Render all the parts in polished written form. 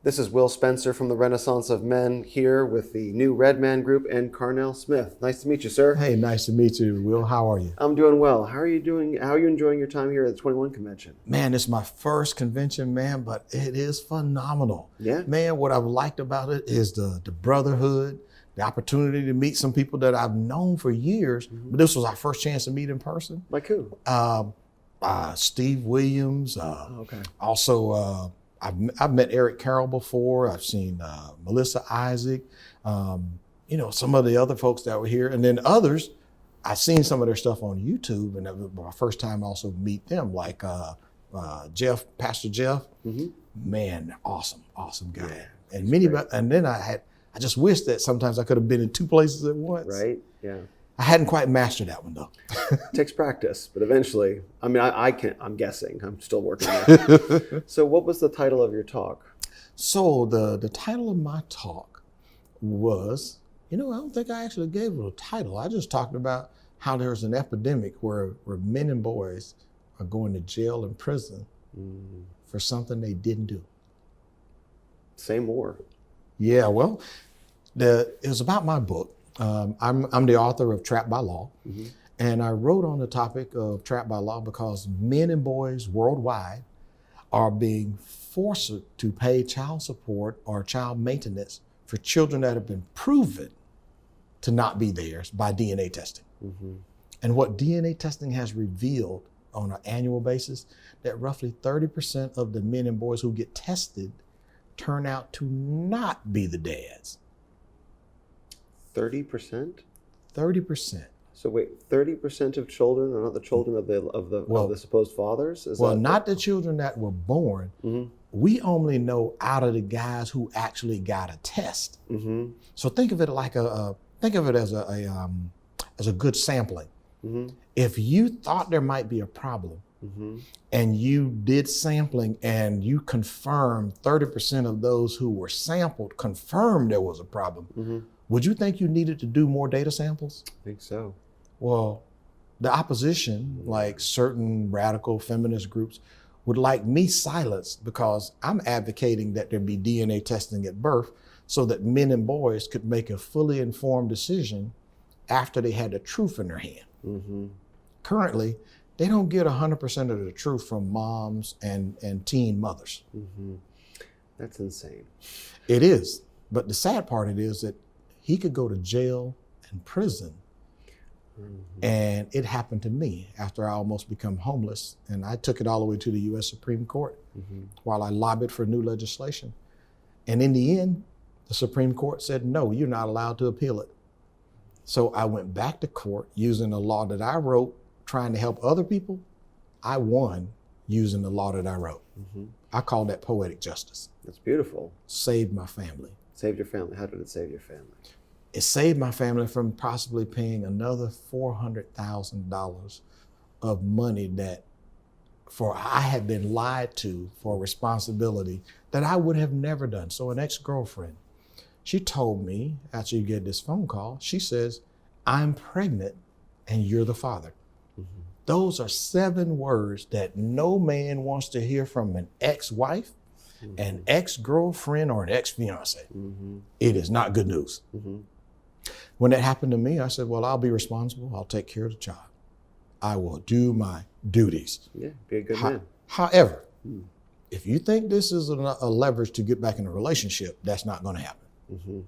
This is Will Spencer from the Renaissance of Men here with the new Red Man Group and Carnell Smith. Nice to meet you, sir. Hey, nice to meet you, Will. How are you? I'm doing well. How are you doing? How are you enjoying your time here at the 21 convention? Man, it's my first convention, man, but it is phenomenal. Yeah. Man, what I've liked about it is the brotherhood, the opportunity to meet some people that I've known for years, but this was our first chance to meet in person. Like who? Steve Williams. Okay. Also, I've met Eric Carroll before. I've seen Melissa Isaac, some of the other folks that were here. And then others, I've seen some of their stuff on YouTube, and that was my first time also meet them, like Jeff, Pastor Jeff. Mm-hmm. Man, awesome guy. Yeah, And then I just wish that sometimes I could have been in two places at once. Right, yeah. I hadn't quite mastered that one though. Takes practice, but eventually, I mean, I can't, I'm guessing, I'm still working on it. So what was the title of your talk? So the title of my talk was, I don't think I actually gave it a title. I just talked about how there's an epidemic where men and boys are going to jail and prison for something they didn't do. Say more. Yeah, well, it was about my book. I'm the author of Trapped by Law, and I wrote on the topic of trapped by law because men and boys worldwide are being forced to pay child support or child maintenance for children that have been proven to not be theirs by DNA testing. And what DNA testing has revealed on an annual basis, that roughly 30% of the men and boys who get tested turn out to not be the dads. 30%? 30%. So wait, 30% of children are not the children of the supposed fathers? Not the children that were born. We only know out of the guys who actually got a test. So think of it like as a good sampling. If you thought there might be a problem and you did sampling and you confirmed 30% of those who were sampled confirmed there was a problem, would you think you needed to do more data samples? I think so. Well, the opposition, like certain radical feminist groups, would like me silenced because I'm advocating that there be DNA testing at birth so that men and boys could make a fully informed decision after they had the truth in their hand. Currently, they don't get 100% of the truth from moms and teen mothers. That's insane. It is. But the sad part it is that he could go to jail and prison. And it happened to me after I almost become homeless. And I took it all the way to the U.S. Supreme Court while I lobbied for new legislation. And in the end, the Supreme Court said, no, you're not allowed to appeal it. So I went back to court using a law that I wrote, trying to help other people. I won using the law that I wrote. I call that poetic justice. That's beautiful. Saved my family. Saved your family. How did it save your family? It saved my family from possibly paying another $400,000 of money I had been lied to for a responsibility that I would have never done. So an ex-girlfriend, she told me after you get this phone call, she says, I'm pregnant and you're the father. Those are 7 words that no man wants to hear from an ex-wife, an ex-girlfriend, or an ex-fiance. It is not good news. When that happened to me, I said, well, I'll be responsible. I'll take care of the child. I will do my duties. Yeah, be a good man. However, if you think this is a leverage to get back in a relationship, that's not going to happen.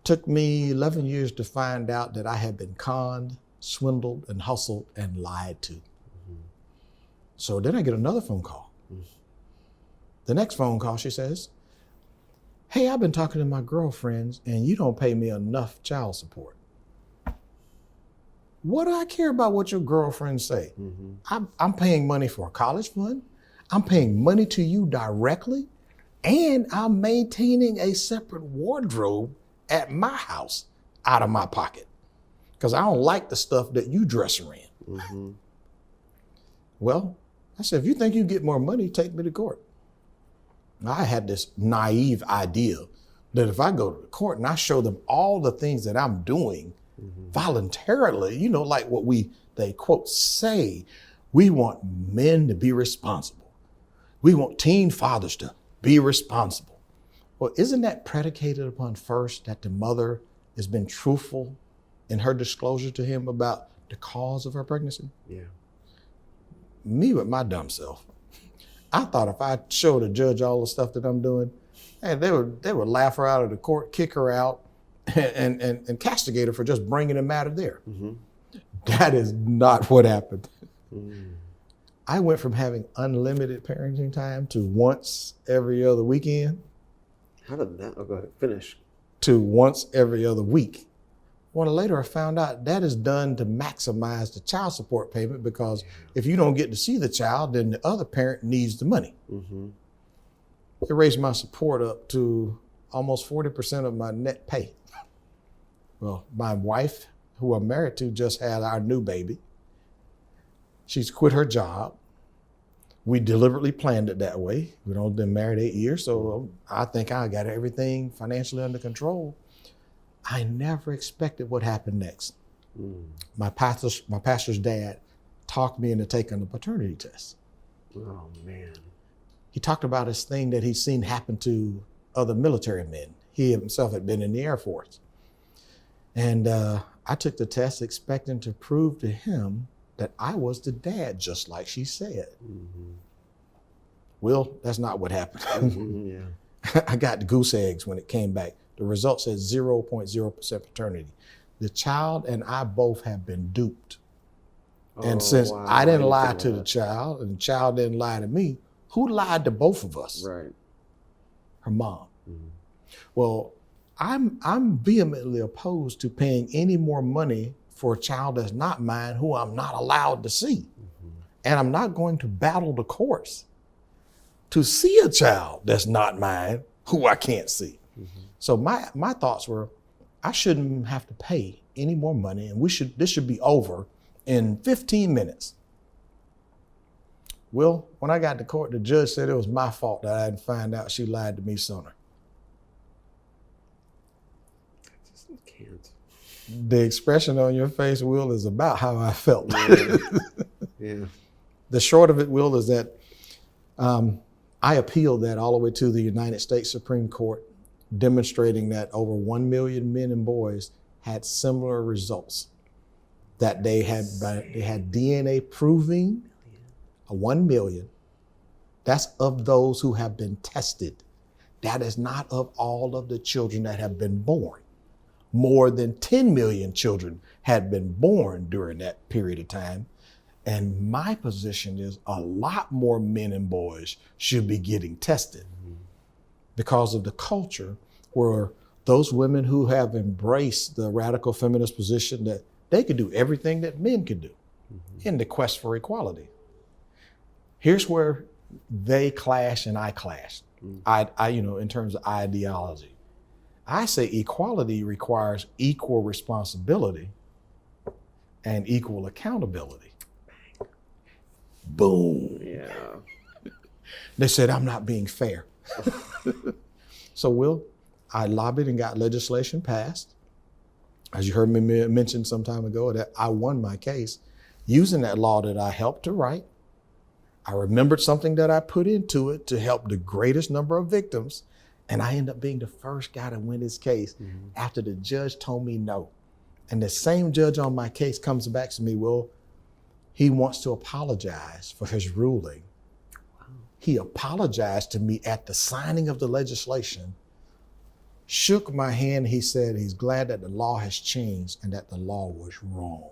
Took me 11 years to find out that I had been conned, swindled, and hustled, and lied to. So then I get another phone call. The next phone call, she says, hey, I've been talking to my girlfriends and you don't pay me enough child support. What do I care about what your girlfriends say? I'm paying money for a college fund. I'm paying money to you directly. And I'm maintaining a separate wardrobe at my house out of my pocket because I don't like the stuff that you dress her in. Well, I said, if you think you get more money, take me to court. I had this naive idea that if I go to the court and I show them all the things that I'm doing voluntarily, like what they quote say, we want men to be responsible. We want teen fathers to be responsible. Well, isn't that predicated upon first that the mother has been truthful in her disclosure to him about the cause of her pregnancy? Yeah. Me with my dumb self, I thought if I showed a judge all the stuff that I'm doing, and they would laugh her out of the court, kick her out, and castigate her for just bringing the matter there. Mm-hmm. That is not what happened. Mm. I went from having unlimited parenting time to once every other weekend How did that? Oh, go ahead. Finish. to once every other week. Well, later I found out that is done to maximize the child support payment, because if you don't get to see the child, then the other parent needs the money. Mm-hmm. It raised my support up to almost 40% of my net pay. Well, my wife, who I'm married to, just had our new baby. She's quit her job. We deliberately planned it that way. We've only been married 8 years, so I think I got everything financially under control. I never expected what happened next. Mm. My pastor's dad talked me into taking the paternity test. Oh, man. He talked about this thing that he'd seen happen to other military men. He himself had been in the Air Force. And I took the test expecting to prove to him that I was the dad, just like she said. Mm-hmm. Well, that's not what happened. Mm-hmm. Yeah. I got the goose eggs when it came back. The result said 0.0% paternity. The child and I both have been duped. And since wow. I didn't lie tell to the child and the child didn't lie to me, who lied to both of us? Right. Her mom. Mm-hmm. Well, I'm vehemently opposed to paying any more money for a child that's not mine, who I'm not allowed to see. Mm-hmm. And I'm not going to battle the courts to see a child that's not mine, who I can't see. Mm-hmm. So my thoughts were, I shouldn't have to pay any more money, and this should be over in 15 minutes. Well, when I got to court, the judge said it was my fault that I didn't find out she lied to me sooner. I just can't. The expression on your face, Will, is about how I felt. Yeah. Yeah. The short of it, Will, is that I appealed that all the way to the United States Supreme Court, demonstrating that over 1 million men and boys had similar results. That they had DNA proving 1 million. That's of those who have been tested. That is not of all of the children that have been born. More than 10 million children had been born during that period of time. And my position is a lot more men and boys should be getting tested because of the culture where those women who have embraced the radical feminist position that they could do everything that men could do in the quest for equality. Here's where they clash and I clash. I in terms of ideology. I say equality requires equal responsibility and equal accountability. Boom. Yeah. They said, I'm not being fair. So, Will, I lobbied and got legislation passed. As you heard me mention some time ago, that I won my case using that law that I helped to write. I remembered something that I put into it to help the greatest number of victims. And I ended up being the first guy to win this case after the judge told me no. And the same judge on my case comes back to me, Will, he wants to apologize for his ruling. Wow. He apologized to me at the signing of the legislation, shook my hand. He said he's glad that the law has changed and that the law was wrong.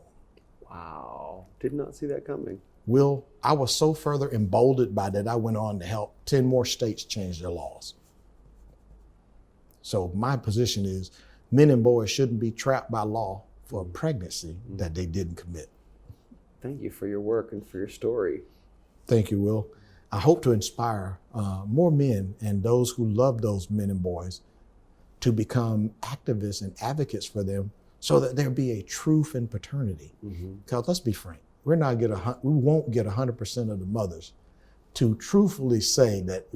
Wow. Did not see that coming. Will, I was so further emboldened by that, I went on to help 10 more states change their laws. So my position is men and boys shouldn't be trapped by law for a pregnancy that they didn't commit. Thank you for your work and for your story. Thank you, Will. I hope to inspire more men and those who love those men and boys to become activists and advocates for them so that there be a truth in paternity. Because let's be frank, we won't get 100% of the mothers to truthfully say that,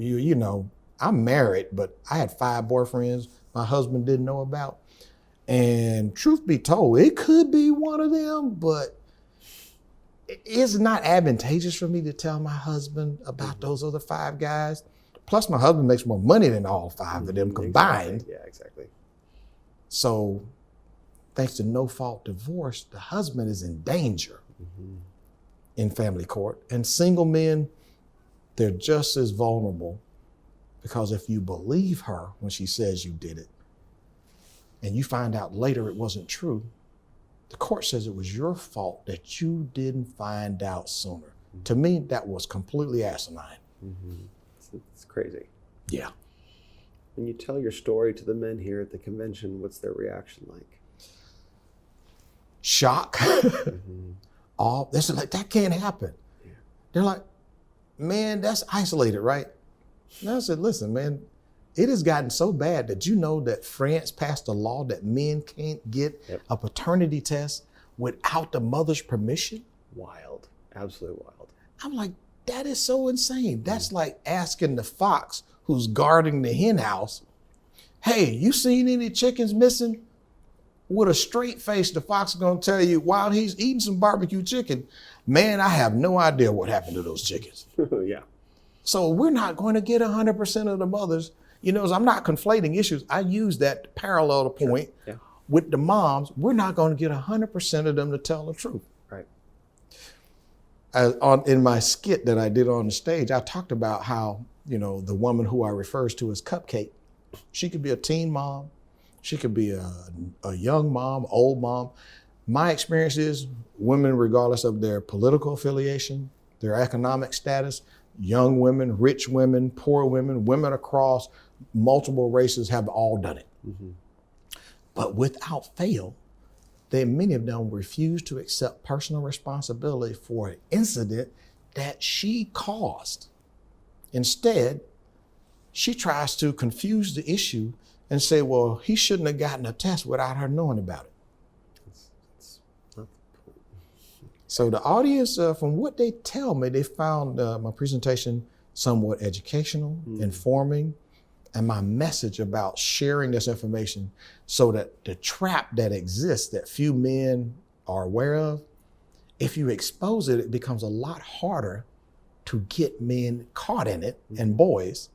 I'm married, but I had 5 boyfriends my husband didn't know about. And truth be told, it could be one of them, but it's not advantageous for me to tell my husband about those other 5 guys. Plus, my husband makes more money than all 5 of them combined. Exactly. Yeah, exactly. So, thanks to no-fault divorce, the husband is in danger in family court. And single men, they're just as vulnerable, because if you believe her when she says you did it, and you find out later it wasn't true, the court says it was your fault that you didn't find out sooner. To me, that was completely asinine. It's crazy. Yeah. When you tell your story to the men here at the convention, what's their reaction like? Shock. They're like, that can't happen. Yeah. They're like, man, that's isolated, right? And I said, listen, man, it has gotten so bad that you know that France passed a law that men can't get a paternity test without the mother's permission. Wild. Absolutely wild. I'm like, that is so insane. That's like asking the fox who's guarding the hen house, hey, you seen any chickens missing? With a straight face, the fox is gonna tell you while he's eating some barbecue chicken, man, I have no idea what happened to those chickens. Yeah. So we're not going to get 100% of the mothers. You know, I'm not conflating issues. I use that to parallel the point with the moms. We're not going to get 100% of them to tell the truth. Right. In my skit that I did on the stage, I talked about how, you know, the woman who I refers to as Cupcake, she could be a teen mom. She could be a young mom, old mom. My experience is women, regardless of their political affiliation, their economic status, young women, rich women, poor women, women across multiple races have all done it. But without fail, many of them refuse to accept personal responsibility for an incident that she caused. Instead, she tries to confuse the issue and say, well, he shouldn't have gotten a test without her knowing about it. That's not the point. So the audience, from what they tell me, they found my presentation somewhat educational, informing, and my message about sharing this information so that the trap that exists that few men are aware of, if you expose it, it becomes a lot harder to get men caught in it and boys.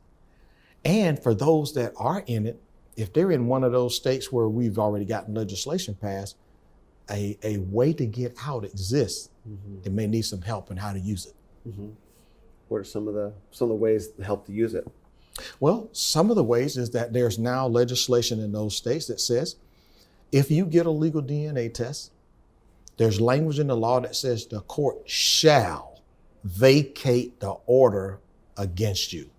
And for those that are in it, if they're in one of those states where we've already gotten legislation passed, a way to get out exists. They may need some help in how to use it. What are some of the ways to help to use it? Well, some of the ways is that there's now legislation in those states that says, if you get a legal DNA test, there's language in the law that says the court shall vacate the order against you.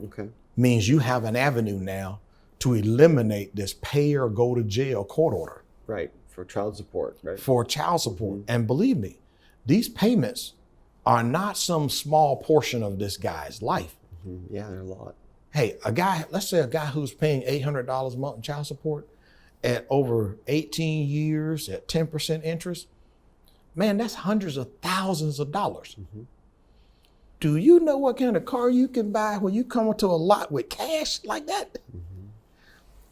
Okay. Means you have an avenue now to eliminate this pay or go to jail court order. Right, for child support, right? For child support. And believe me, these payments are not some small portion of this guy's life. Yeah, they're a lot. Hey, let's say a guy who's paying $800 a month in child support at over 18 years at 10% interest, man, that's hundreds of thousands of dollars. Do you know what kind of car you can buy when you come into a lot with cash like that?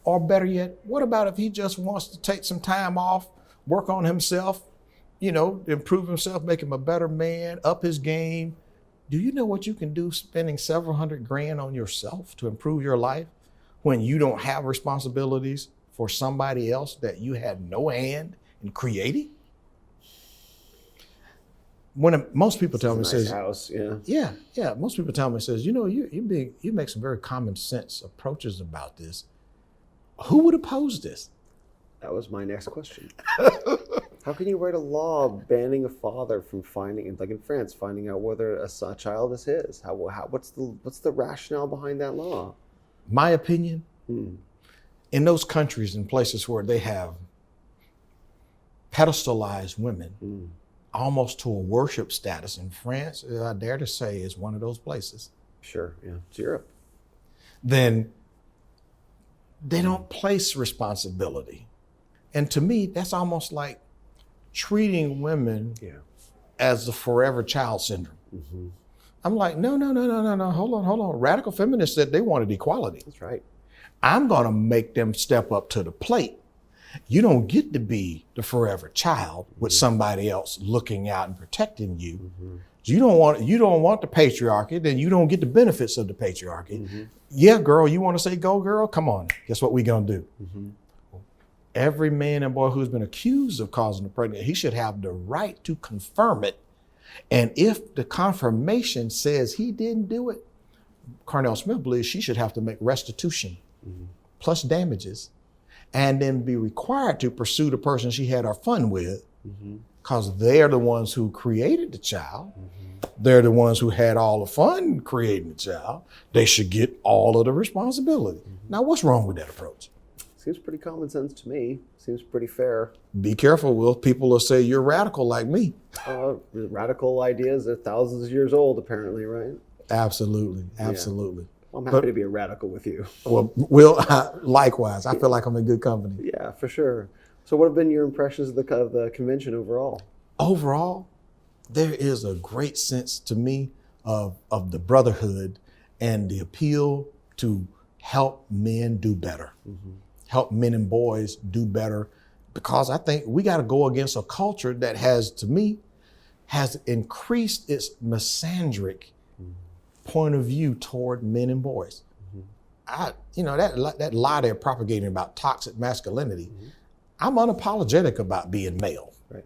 Or better yet, what about if he just wants to take some time off, work on himself, you know, improve himself, make him a better man, up his game? Do you know what you can do spending several $100,000 on yourself to improve your life when you don't have responsibilities for somebody else that you had no hand in creating? Most people tell me, says, house, most people tell me, says, you know, you make some very common sense approaches about this. Who would oppose this? That was my next question. How can you write a law banning a father from finding, like in France, finding out whether a child is his? What's the rationale behind that law? My opinion, in those countries and places where they have pedestalized women, almost to a worship status, in France, I dare to say, is one of those places. Sure, yeah, it's Europe. Then they don't place responsibility. And to me, that's almost like treating women as the forever child syndrome. I'm like, no, hold on. Radical feminists said they wanted equality. That's right. I'm gonna make them step up to the plate. You don't get to be the forever child with somebody else looking out and protecting you. So you don't want the patriarchy, then you don't get the benefits of the patriarchy. Mm-hmm. Yeah, girl, you want to say go, girl? Come on. Guess what we gonna do? Mm-hmm. Every man and boy who's been accused of causing a pregnancy, he should have the right to confirm it. And if the confirmation says he didn't do it, Carnell Smith believes she should have to make restitution plus damages, and then be required to pursue the person she had her fun with, because they're the ones who created the child. They're the ones who had all the fun creating the child. They should get all of the responsibility. Now, what's wrong with that approach? Seems pretty common sense to me. Seems pretty fair. Be careful, Will. People will say you're radical like me. Radical ideas are thousands of years old, apparently, right? Absolutely, absolutely. Yeah. Well, I'm happy to be a radical with you. Well, Will, likewise. I feel like I'm in good company. Yeah, for sure. So what have been your impressions of the convention overall? Overall, there is a great sense to me of the brotherhood and the appeal to help men do better, help men and boys do better, because I think we got to go against a culture that has, to me, has increased its misandric point of view toward men and boys. That lie they're propagating about toxic masculinity, I'm unapologetic about being male. Right.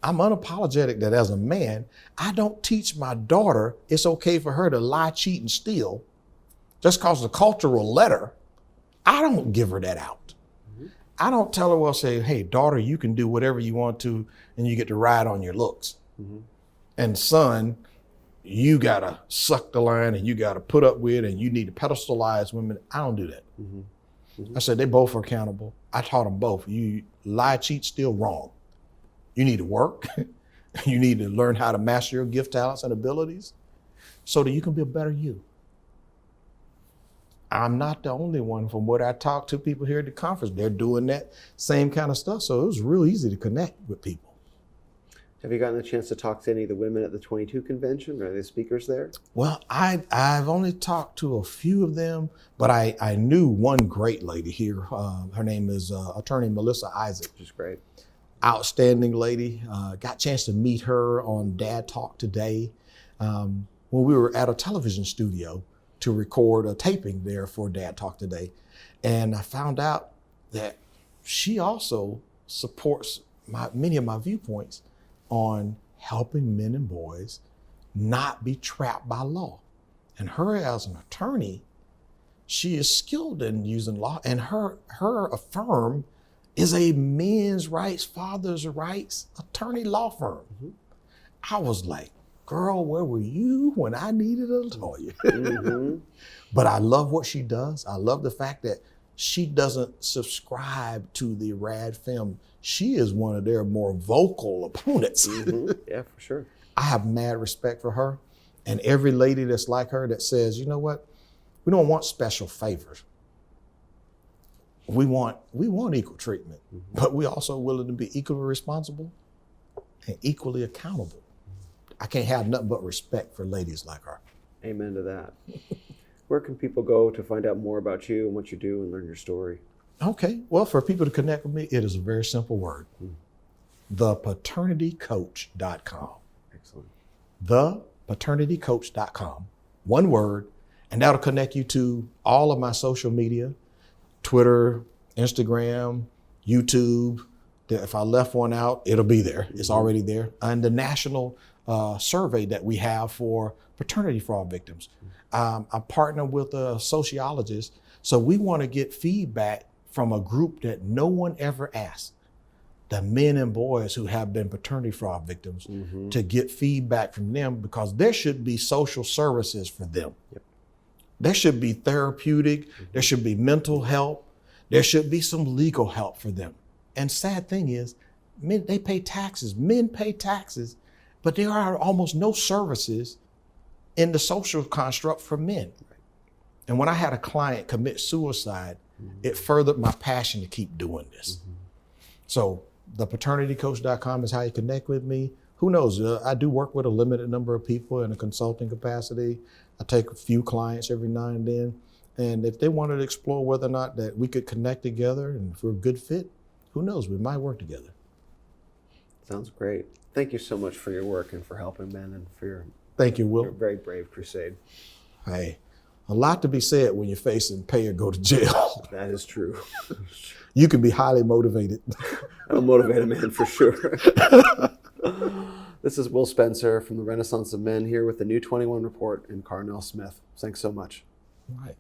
I'm unapologetic that as a man, I don't teach my daughter it's okay for her to lie, cheat, and steal just because the cultural letter. I don't give her that out. I don't tell her, well, say, hey, daughter, you can do whatever you want to, and you get to ride on your looks. And son, you gotta suck the line, and you gotta put up with, and you need to pedestalize women. I don't do that. I said, they both are accountable. I taught them both. You lie, cheat, steal, wrong. You need to work. You need to learn how to master your gift, talents, and abilities so that you can be a better you. I'm not the only one. From what I talked to people here at the conference, they're doing that same kind of stuff. So it was real easy to connect with people. Have you gotten a chance to talk to any of the women at the 22 convention? Are there speakers there? Well, I've only talked to a few of them, but I knew one great lady here. Her name is attorney Melissa Isaac. Which is great. Outstanding lady. Got a chance to meet her on Dad Talk Today when we were at a television studio to record a taping there for Dad Talk Today. And I found out that she also supports many of my viewpoints on helping men and boys not be trapped by law. And her as an attorney, she is skilled in using law, and her firm is a men's rights, father's rights attorney law firm. I was like, girl, where were you when I needed a lawyer? But I love what she does. I love the fact that she doesn't subscribe to the rad femme. She is one of their more vocal opponents. Yeah, for sure. I have mad respect for her, and every lady that's like her that says, you know what, we don't want special favors. We want equal treatment, but we also willing to be equally responsible and equally accountable. I can't have nothing but respect for ladies like her. Amen to that. Where can people go to find out more about you and what you do and learn your story? Okay, well, for people to connect with me, it is a very simple word. ThePaternityCoach.com. Excellent. ThePaternityCoach.com. One word, and that'll connect you to all of my social media, Twitter, Instagram, YouTube. If I left one out, it'll be there. It's already there. And the national survey that we have for paternity fraud victims. I partner with a sociologist, so we want to get feedback from a group that no one ever asked, the men and boys who have been paternity fraud victims, to get feedback from them, because there should be social services for them. There should be therapeutic, there should be mental help, there should be some legal help for them. And sad thing is, men, they pay taxes, men pay taxes, but there are almost no services in the social construct for men. And when I had a client commit suicide, it furthered my passion to keep doing this. So thepaternitycoach.com is how you connect with me. Who knows? I do work with a limited number of people in a consulting capacity. I take a few clients every now and then. And if they wanted to explore whether or not that we could connect together, and if we're a good fit, who knows? We might work together. Sounds great. Thank you so much for your work and for helping men and for your Thank you, You're a Will. very brave crusade. Hey, a lot to be said when you're facing pay or go to jail. That is true. You can be highly motivated. That'll motivate a man for sure. This is Will Spencer from the Renaissance of Men here with the New 21 Report and Carnell Smith. Thanks so much. Right.